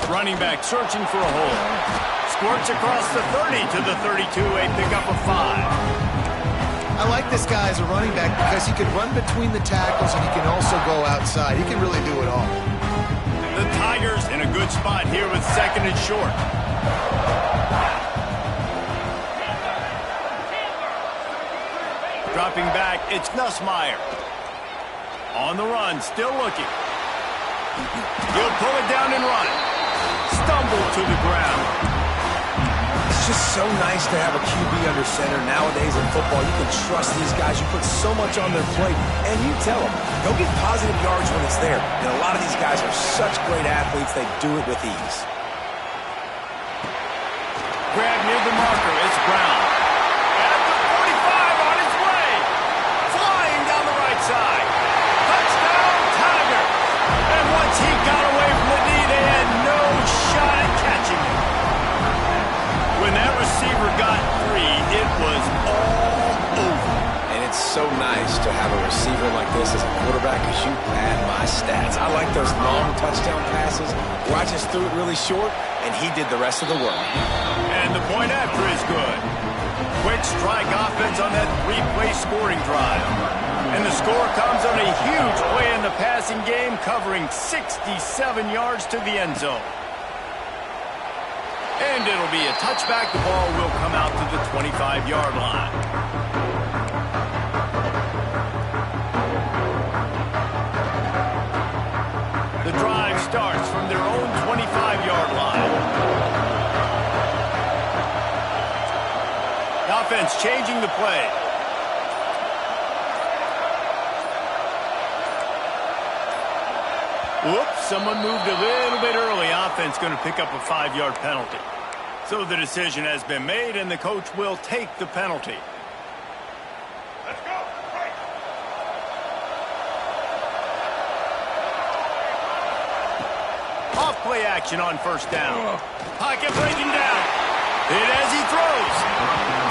Running back searching for a hole. Squirts across the 30 to the 32, a pickup of 5. I like this guy as a running back because he can run between the tackles and he can also go outside. He can really do it all. The Tigers in a good spot here with 2nd and short. Dropping back, it's Nussmeier. On the run, still looking. He'll pull it down and run. Stumble to the ground. It's just so nice to have a QB under center nowadays in football. You can trust these guys. You put so much on their plate, and you tell them, go get positive yards when it's there. And a lot of these guys are such great athletes, they do it with ease. Grab near the marker, it's Brown. At the 45 on his way. Flying down the right side. Touchdown, Tigers. And once he got away from the knee, they had no shot at catching him. When that receiver got 3, it was all over. And it's so nice to have a receiver like this as a quarterback because you pad my stats. I like those long touchdown passes where I just threw it really short and he did the rest of the work. And the point after is good. Quick strike offense on that 3-play scoring drive. And the score comes on a huge play in the passing game, covering 67 yards to the end zone. And it'll be a touchback. The ball will come out to the 25-yard line. The drive starts from their own 25-yard line. The offense changing the play. Whoops, someone moved a little bit early. Offense going to pick up a 5-yard penalty. So the decision has been made, and the coach will take the penalty. Let's go. Off play action on 1st down. Pocket breaking down. Hit as he throws.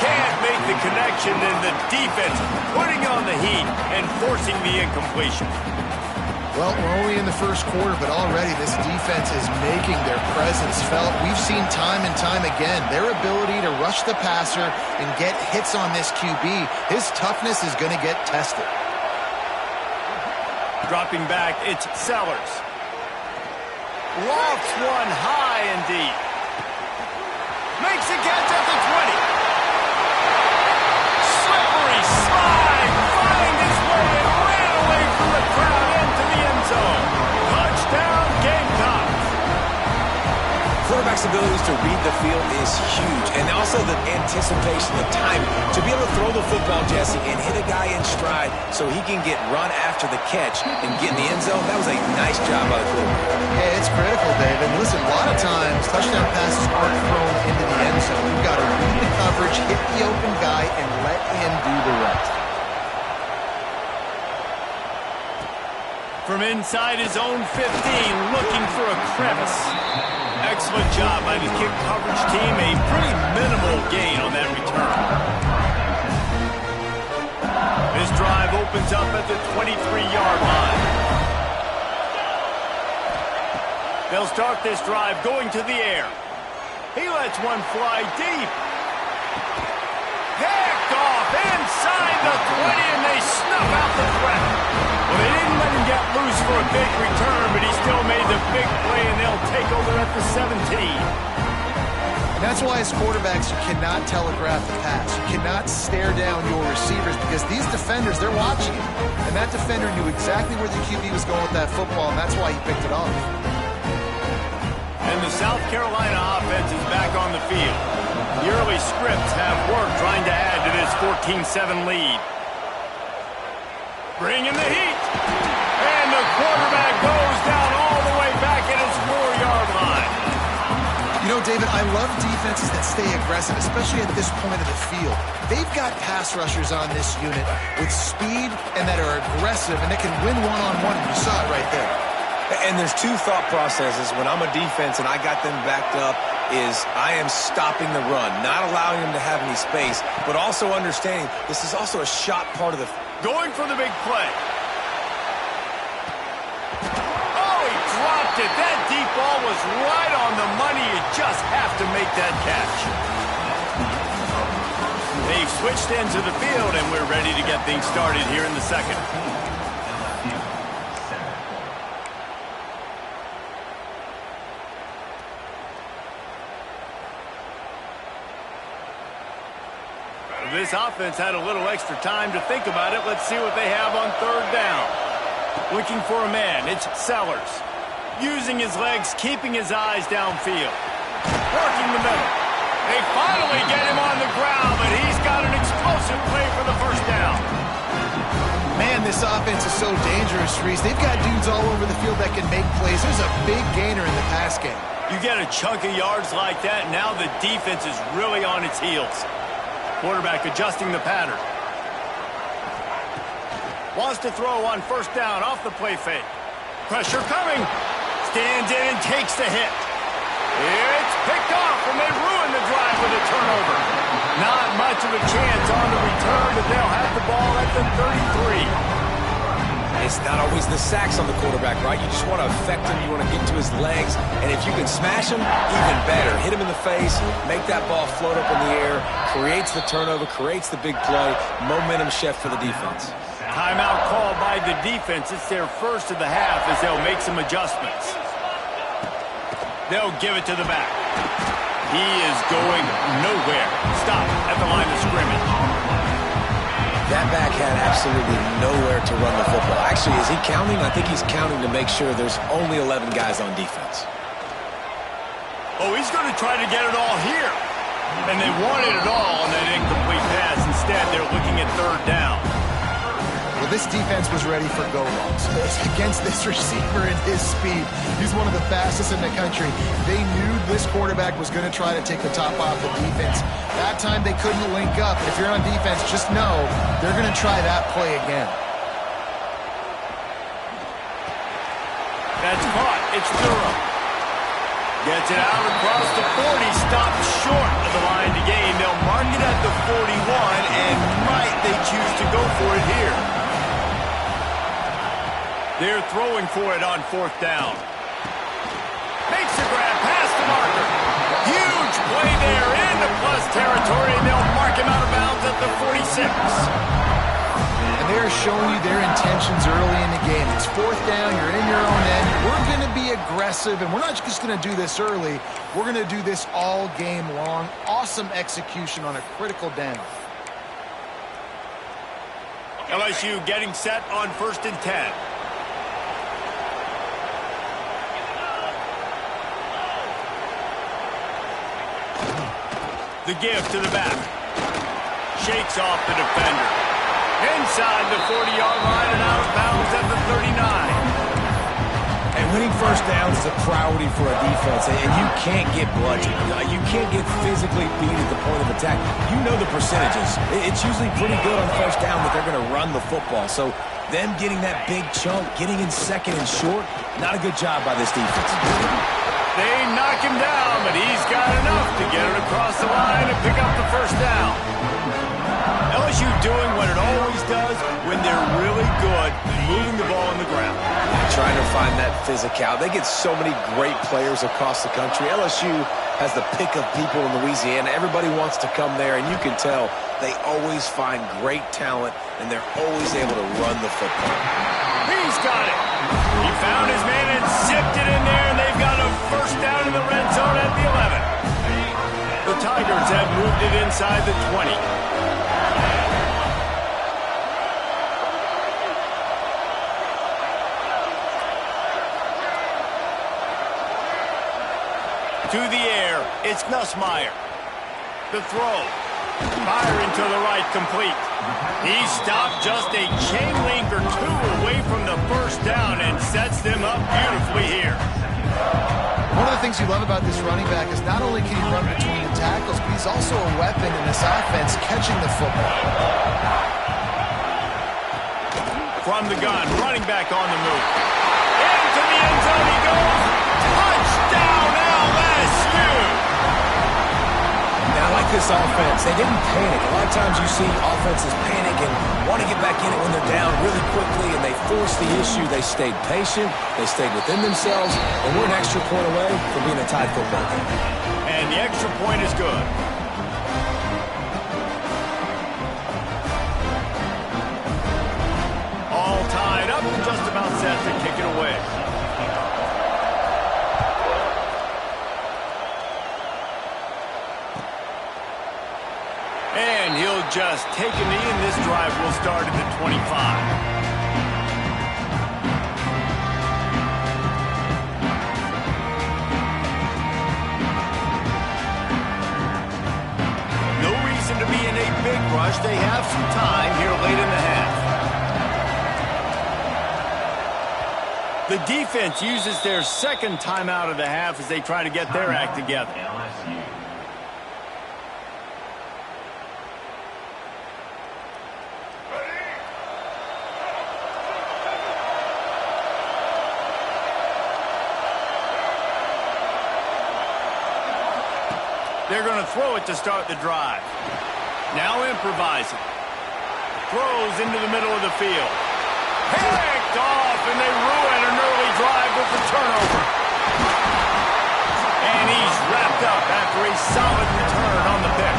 Can't make the connection, and the defense putting on the heat and forcing the incompletion. Well, we're only in the first quarter, but already this defense is making their presence felt. We've seen time and time again their ability to rush the passer and get hits on this QB. His toughness is going to get tested. Dropping back, it's Sellers. Lofts one high and deep. Makes a catch at the 20. Slippery slide. Find his way and ran away from the crowd into the end zone. Touchdown, Gamecocks. Quarterback's abilities to read the field is huge, and also the anticipation, the timing. To be able to throw the football, Jesse, and hit a guy in stride so he can get run after the catch and get in the end zone, that was a nice job by the quarterback. Yeah, it's critical, David. Listen, a lot of times touchdown passes aren't thrown into the end zone. You've got to read the coverage, hit the open guy, and let him do the rest. From inside his own 15, looking for a crevice. Excellent job by the kick coverage team. A pretty minimal gain on that return. This drive opens up at the 23-yard line. They'll start this drive going to the air. He lets one fly deep. Picked off inside the 20, and they snuff out the threat. Well, they didn't let him get loose for a big return, but he still made the big play, and they'll take over at the 17. And that's why as quarterbacks, you cannot telegraph the pass. You cannot stare down your receivers because these defenders, they're watching you. And that defender knew exactly where the QB was going with that football, and that's why he picked it off. And the South Carolina offense is back on the field. The early scripts have worked trying to add to this 14-7 lead. Bringing the heat. And the quarterback goes down all the way back at his 4-yard line. You know, David, I love defenses that stay aggressive, especially at this point of the field. They've got pass rushers on this unit with speed and that are aggressive and that can win one-on-one. You saw it right there. And there's two thought processes when I'm a defense and I got them backed up is I am stopping the run, not allowing them to have any space, but also understanding this is also a shot part of the... Going for the big play. Oh, he dropped it. That deep ball was was right on the money. You just have to make that catch. They've switched ends of the field, and we're ready to get things started here in the second. This offense had a little extra time to think about it. Let's see what they have on third down. Looking for a man. It's Sellers. Using his legs, keeping his eyes downfield. Working the middle. They finally get him on the ground, but he's got an explosive play for the first down. Man, this offense is so dangerous, Reese. They've got dudes all over the field that can make plays. There's a big gainer in the pass game. You get a chunk of yards like that, now the defense is really on its heels. Quarterback adjusting the pattern. Wants to throw on first down off the play fake. Pressure coming. Stands in and takes the hit. It's picked off, and they ruin the drive with a turnover. Not much of a chance on the return, but they'll have the ball at the 33. It's not always the sacks on the quarterback, right? You just want to affect him. You want to get to his legs. And if you can smash him, even better. Hit him in the face, make that ball float up in the air, creates the turnover, creates the big play, momentum shift for the defense. Timeout called by the defense. It's their first of the half as they'll make some adjustments. They'll give it to the back. He is going nowhere. Stop at the line of scrimmage. That back had absolutely nowhere to run the football. Actually, is he counting? I think he's counting to make sure there's only 11 guys on defense. Oh, he's going to try to get it all here. And they wanted it all on that incomplete pass. Instead, they're looking at third down. Well, this defense was ready for go-longs. Against this receiver and his speed, he's one of the fastest in the country. They knew this quarterback was going to try to take the top off the defense. That time they couldn't link up. If you're on defense, just know they're going to try that play again. That's caught. It's Durham. Gets it out across the 40. Stopped short of the line to gain. They'll mark it at the 41, and might they choose to go for it here. They're throwing for it on fourth down. Makes the grab past the marker. Huge play there into plus territory, and they'll mark him out of bounds at the 46. And they're showing you their intentions early in the game. It's fourth down. You're in your own end. We're going to be aggressive, and we're not just going to do this early. We're going to do this all game long. Awesome execution on a critical down. LSU getting set on 1st and 10. The give to the back. Shakes off the defender. Inside the 40-yard line and out of bounds at the 39. And winning first downs is a priority for a defense, and you can't get bludgeoned. You can't get physically beat at the point of attack. You know the percentages. It's usually pretty good on first down that they're going to run the football. So them getting that big chunk, getting in second and short, not a good job by this defense. They knock him down, but he's got enough to get it across the line and pick up the first down. LSU doing what it always does when they're really good, moving the ball on the ground. Trying to find that physicality. They get so many great players across the country. LSU has the pick of people in Louisiana. Everybody wants to come there, and you can tell they always find great talent, and they're always able to run the football. He's got it. He found his man and zipped it in there, and they've got a first down in the red zone at the 11. The Tigers have moved it inside the 20. To the air, it's Nussmeier. The throw. Fire into the right, complete. He stopped just a chain link or two away from the first down and sets them up beautifully here. One of the things you love about this running back is not only can he run between the tackles, but he's also a weapon in this offense catching the football. From the gun, running back on the move. Into the end zone he goes. Touchdown LSU! Now, I like this offense. They didn't panic. A lot of times you see offenses panic, and one want to get back in it when they're down really quickly, and they forced the issue. They stayed patient. They stayed within themselves, and we're an extra point away from being a tied football game. And the extra point is good. All tied up, just about set to kick it away. And he'll just take a knee, and this drive will start at the 25. No reason to be in a big rush. They have some time here late in the half. The defense uses their second timeout of the half as they try to get their act together. They're going to throw it to start the drive. Now improvising. Throws into the middle of the field. Picked off, and they ruin an early drive with the turnover. And he's wrapped up after a solid return on the pick.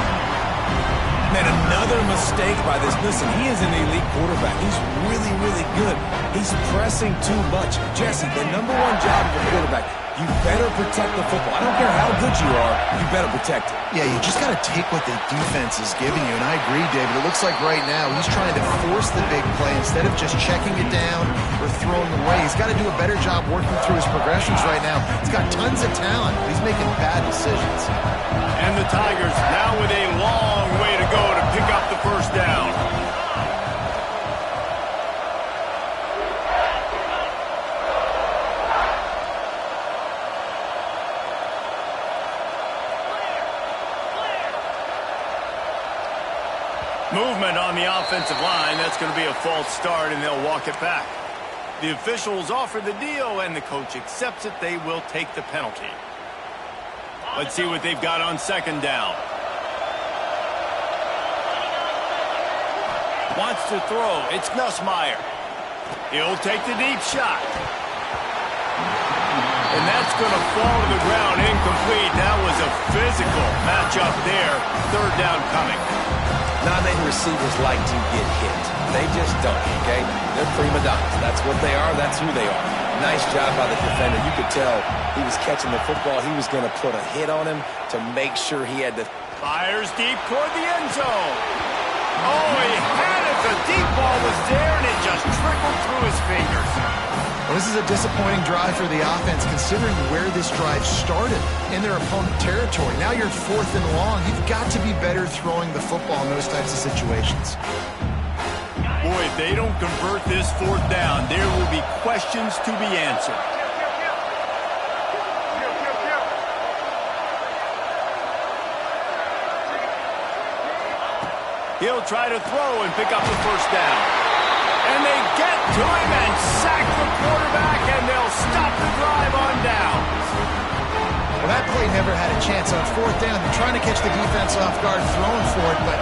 Man, another mistake by this. Listen, he is an elite quarterback. He's really, really good. He's pressing too much. Jesse, the #1 job of a quarterback, you better protect the football. I don't care how good you are, you better protect it. Yeah, you just got to take what the defense is giving you. And I agree, David. It looks like right now he's trying to force the big play instead of just checking it down or throwing away. He's got to do a better job working through his progressions right now. He's got tons of talent, but he's making bad decisions. And the Tigers now with a long way to go to pick up the first down. Movement on the offensive line. That's going to be a false start, and they'll walk it back. The officials offer the deal, and the coach accepts it. They will take the penalty. Let's see what they've got on second down. Wants to throw. It's Nussmeier. He'll take the deep shot. And that's going to fall to the ground incomplete. That was a physical matchup there. Third down coming. Non-name receivers like to get hit. They just don't, okay? They're prima donnas. That's what they are. That's who they are. Nice job by the defender. You could tell he was catching the football. He was going to put a hit on him to make sure he had the... Fires deep toward the end zone. Oh, he had it. The deep ball was there, and it just trickled through his fingers. Well, this is a disappointing drive for the offense, considering where this drive started in their opponent territory. Now you're 4th and long. You've got to be better throwing the football in those types of situations. Boy, if they don't convert this 4th down, there will be questions to be answered. He'll try to throw and pick up the first down. And they get to him and sack the quarterback, and they'll stop the drive on downs. Well, that play never had a chance on 4th down. They're trying to catch the defense off guard, throwing for it, but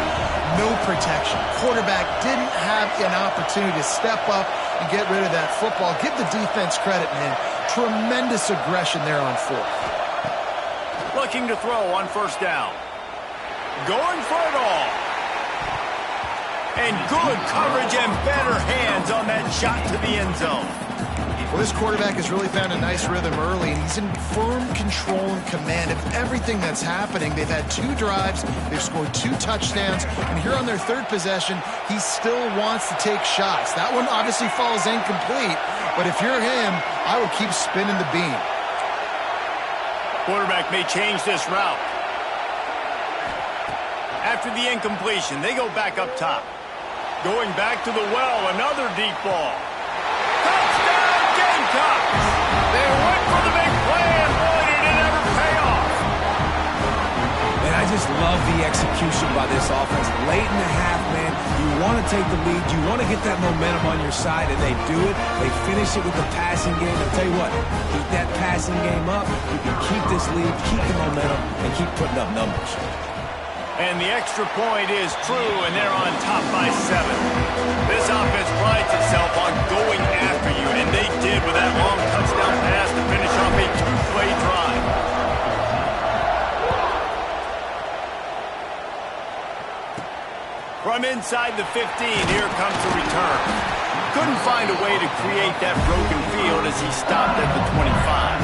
no protection. Quarterback didn't have an opportunity to step up and get rid of that football. Give the defense credit, man. Tremendous aggression there on 4th. Looking to throw on first down. Going for it all. And good coverage and better hands on that shot to the end zone. Well, this quarterback has really found a nice rhythm early, and he's in firm control and command of everything that's happening. They've had 2 drives, they've scored 2 touchdowns, and here on their 3rd possession, he still wants to take shots. That one obviously falls incomplete, but if you're him, I would keep spinning the beam. Quarterback may change this route. After the incompletion, they go back up top. Going back to the well, another deep ball. Touchdown, Gamecocks! They went for the big play, and boy, did it ever pay off. And I just love the execution by this offense. Late in the half, man, you want to take the lead. You want to get that momentum on your side, and they do it. They finish it with the passing game. I'll tell you what, keep that passing game up. You can keep this lead, keep the momentum, and keep putting up numbers. And the extra point is true, and they're on top by 7. This offense prides itself on going after you, and they did with that long touchdown pass to finish off a 2-play drive. From inside the 15, here comes the return. Couldn't find a way to create that broken field as he stopped at the 25.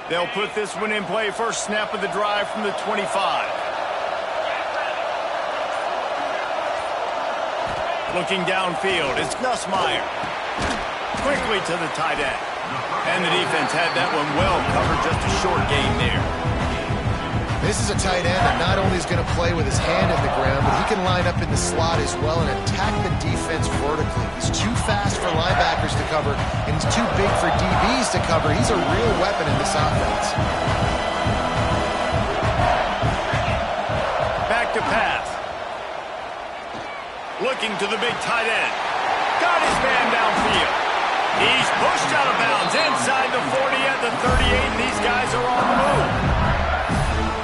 They'll put this one in play. First snap of the drive from the 25. Looking downfield, it's Nussmeier. Quickly to the tight end. And the defense had that one well covered, just a short gain there. This is a tight end that not only is going to play with his hand in the ground, but he can line up in the slot as well and attack the defense vertically. He's too fast for linebackers to cover, and he's too big for DBs to cover. He's a real weapon in this offense. Back to pass. Looking to the big tight end. Got his man downfield. He's pushed out of bounds inside the 40 at the 38, and these guys are on the move.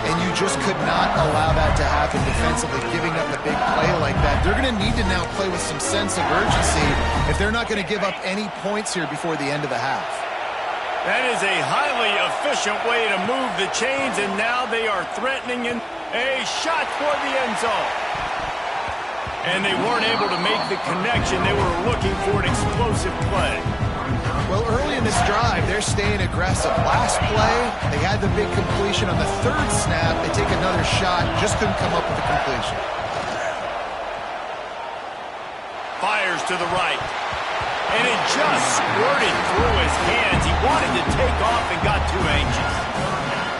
And you just could not allow that to happen defensively, giving up a big play like that. They're going to need to now play with some sense of urgency if they're not going to give up any points here before the end of the half. That is a highly efficient way to move the chains, and now they are threatening a shot toward the end zone. And they weren't able to make the connection. They were looking for an explosive play. Well, early in this drive, they're staying aggressive. Last play, they had the big completion. On the third snap, they take another shot, just couldn't come up with a completion. Fires to the right. And it just squirted through his hands. He wanted to take off and got too anxious.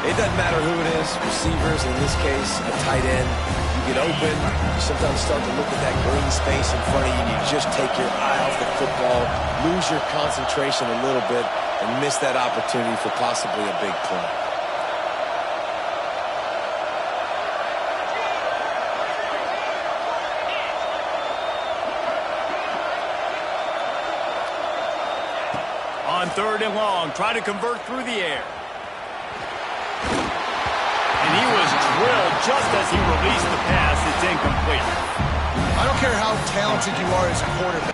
It doesn't matter who it is, receivers, in this case, a tight end. You get open, you sometimes start to look at that green space in front of you, and you just take your eye off the football, lose your concentration a little bit, and miss that opportunity for possibly a big play. On 3rd and long, try to convert through the air. And he was drilled just as he released the pass. It's incomplete. I don't care how talented you are as a quarterback.